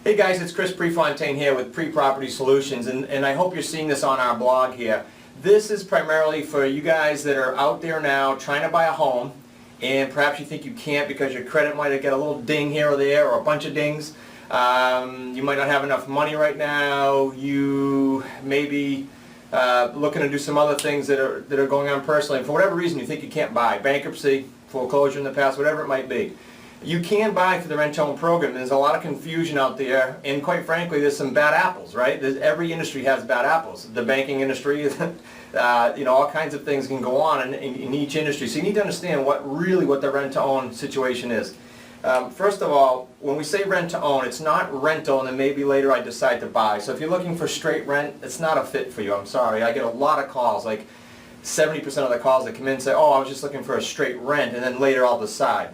Hey guys, it's Chris Prefontaine here with Pre-Property Solutions, and I hope you're seeing this on our blog here. This is primarily for you guys that are out there now trying to buy a home, and perhaps you think you can't because your credit might get a little ding here or there, or a bunch of dings. You might not have enough money right now. You may be looking to do some other things that are going on personally, and for whatever reason you think you can't buy. Bankruptcy, foreclosure in the past, whatever it might be. You can buy through the rent-to-own program. There's a lot of confusion out there, and quite frankly, there's some bad apples, right? Every industry has bad apples. The banking industry, all kinds of things can go on in each industry. So you need to understand what the rent-to-own situation is. First of all, when we say rent-to-own, it's not rental, and then maybe later I decide to buy. So if you're looking for straight rent, it's not a fit for you. I'm sorry. I get a lot of calls, like 70% of the calls that come in say, oh, I was just looking for a straight rent, and then later I'll decide.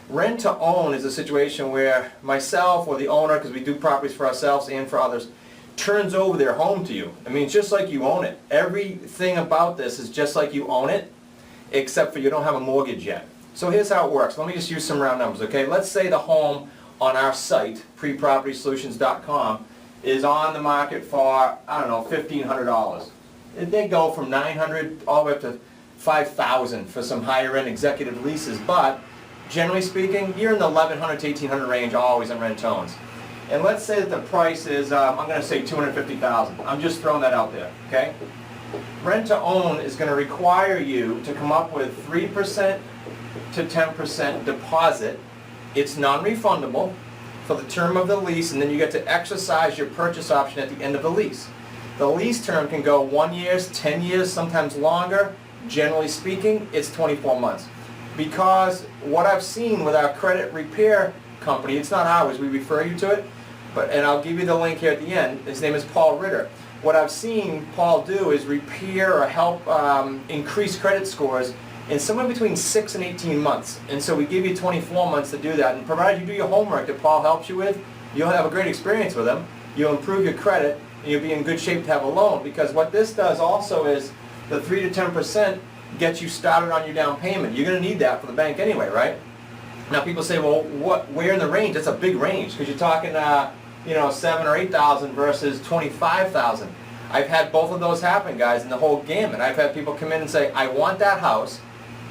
Rent-to-own is a situation where myself or the owner, because we do properties for ourselves and for others, turns over their home to you. I mean, it's just like you own it. Everything about this is just like you own it, except for you don't have a mortgage yet. So here's how it works. Let me just use some round numbers, okay? Let's say the home on our site, prepropertysolutions.com, is on the market for, I don't know, $1,500. They go from $900 all the way up to $5,000 for some higher-end executive leases, but generally speaking, you're in the $1,100 to $1,800 range always on rent-to-owns. And let's say that the price is, I'm going to say $250,000. I'm just throwing that out there, okay? Rent-to-own is going to require you to come up with 3% to 10% deposit. It's non-refundable for the term of the lease, and then you get to exercise your purchase option at the end of the lease. The lease term can go 1 year, 10 years, sometimes longer. Generally speaking, it's 24 months. Because what I've seen with our credit repair company, it's not ours, we refer you to it, and I'll give you the link here at the end. His name is Paul Ritter. What I've seen Paul do is repair or help increase credit scores in somewhere between 6 and 18 months. And so we give you 24 months to do that. And provided you do your homework that Paul helps you with, you'll have a great experience with him. You'll improve your credit, and you'll be in good shape to have a loan. Because what this does also is the 3 to 10% get you started on your down payment. You're going to need that for the bank anyway, right? Now people say, well, where in the range? That's a big range, because you're talking, $7,000 or $8,000 versus $25,000. I've had both of those happen, guys, in the whole gamut. I've had people come in and say, I want that house.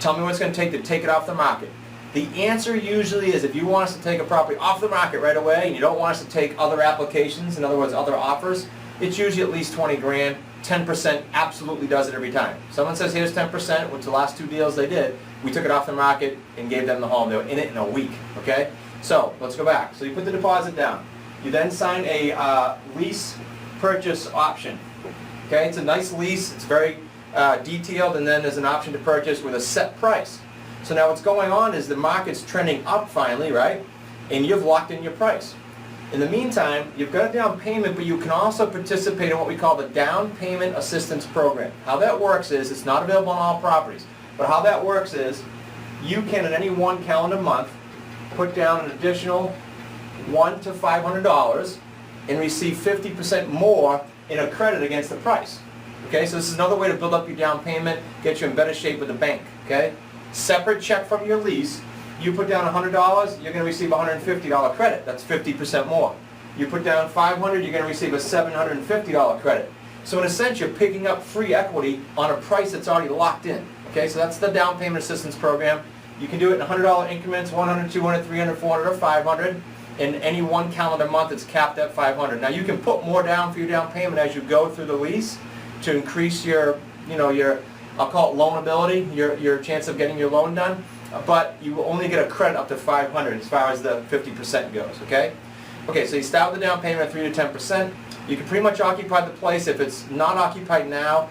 Tell me what it's going to take it off the market. The answer usually is, if you want us to take a property off the market right away, and you don't want us to take other applications, in other words, other offers, it's usually at least 20 grand. 10% absolutely does it every time. Someone says, here's 10%, which the last 2 deals they did, we took it off the market and gave them the home. They were in it in a week, okay? So, let's go back. So you put the deposit down. You then sign a lease purchase option. Okay, it's a nice lease, it's very detailed, and then there's an option to purchase with a set price. So now what's going on is the market's trending up finally, right? And you've locked in your price. In the meantime, you've got a down payment, but you can also participate in what we call the Down Payment Assistance Program. How that works is, it's not available on all properties, but how that works is, you can, in any one calendar month, put down an additional $100 to $500 and receive 50% more in a credit against the price. Okay, so this is another way to build up your down payment, get you in better shape with the bank. Okay, separate check from your lease. You put down $100, you're going to receive a $150 credit. That's 50% more. You put down $500, you're going to receive a $750 credit. So in a sense, you're picking up free equity on a price that's already locked in. Okay, so that's the Down Payment Assistance Program. You can do it in $100 increments, 100, 200, 300, 400, or 500. In any one calendar month, it's capped at 500. Now you can put more down for your down payment as you go through the lease to increase your, I'll call it loanability, your chance of getting your loan done. But you will only get a credit up to 500 as far as the 50% goes, okay? Okay, so you start with the down payment at 3 to 10%. You can pretty much occupy the place. If it's not occupied now,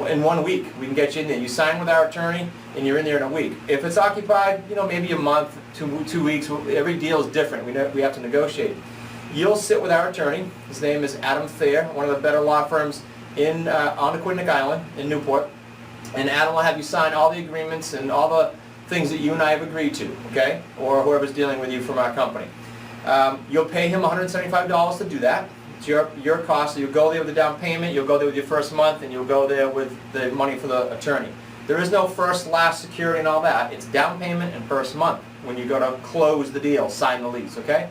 in 1 week, we can get you in there. You sign with our attorney, and you're in there in a week. If it's occupied, maybe a month, 2 weeks, every deal is different. We have to negotiate. You'll sit with our attorney. His name is Adam Thayer, one of the better law firms on Aquidneck Island in Newport. And Adam will have you sign all the agreements and all the things that you and I have agreed to, okay? Or whoever's dealing with you from our company. You'll pay him $175 to do that. It's your cost. So you'll go there with the down payment, you'll go there with your first month, and you'll go there with the money for the attorney. There is no first, last security and all that. It's down payment and first month when you go to close the deal, sign the lease, okay?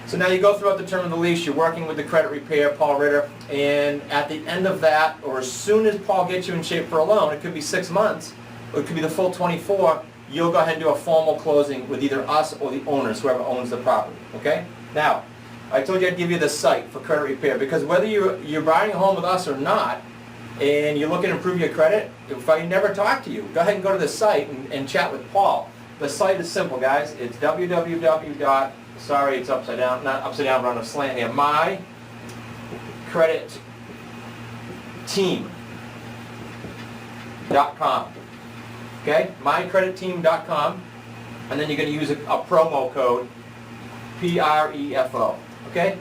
So now you go throughout the term of the lease, you're working with the credit repair, Paul Ritter, and at the end of that, or as soon as Paul gets you in shape for a loan, it could be 6 months, or it could be the full 24, you'll go ahead and do a formal closing with either us or the owners, whoever owns the property, okay? Now, I told you I'd give you the site for credit repair, because whether you're buying a home with us or not, and you're looking to improve your credit, if I never talk to you, go ahead and go to the site and chat with Paul. The site is simple, guys. It's sorry, it's upside down, not upside down, but on a slant here, mycreditteam.com. Okay, mycreditteam.com, and then you're going to use a promo code, PREFO. Okay,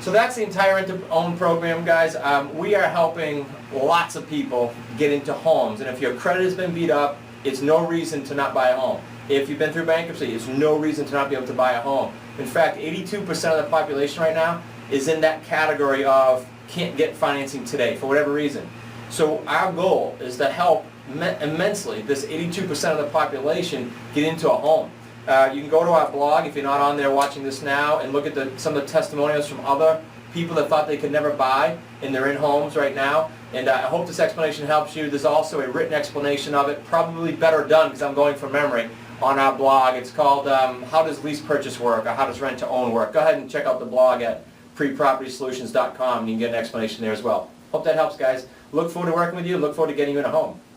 so that's the entire rent-to-own program, guys. We are helping lots of people get into homes, and if your credit has been beat up, it's no reason to not buy a home. If you've been through bankruptcy, it's no reason to not be able to buy a home. In fact, 82% of the population right now is in that category of can't get financing today for whatever reason. So our goal is to help immensely this 82% of the population get into a home. You can go to our blog if you're not on there watching this now and look at some of the testimonials from other people that thought they could never buy and they're in homes right now. And I hope this explanation helps you. There's also a written explanation of it, probably better done because I'm going from memory, on our blog. It's called How Does Lease Purchase Work, or How Does Rent to Own Work. Go ahead and check out the blog at prepropertysolutions.com and you can get an explanation there as well. Hope that helps, guys. Look forward to working with you. Look forward to getting you in a home.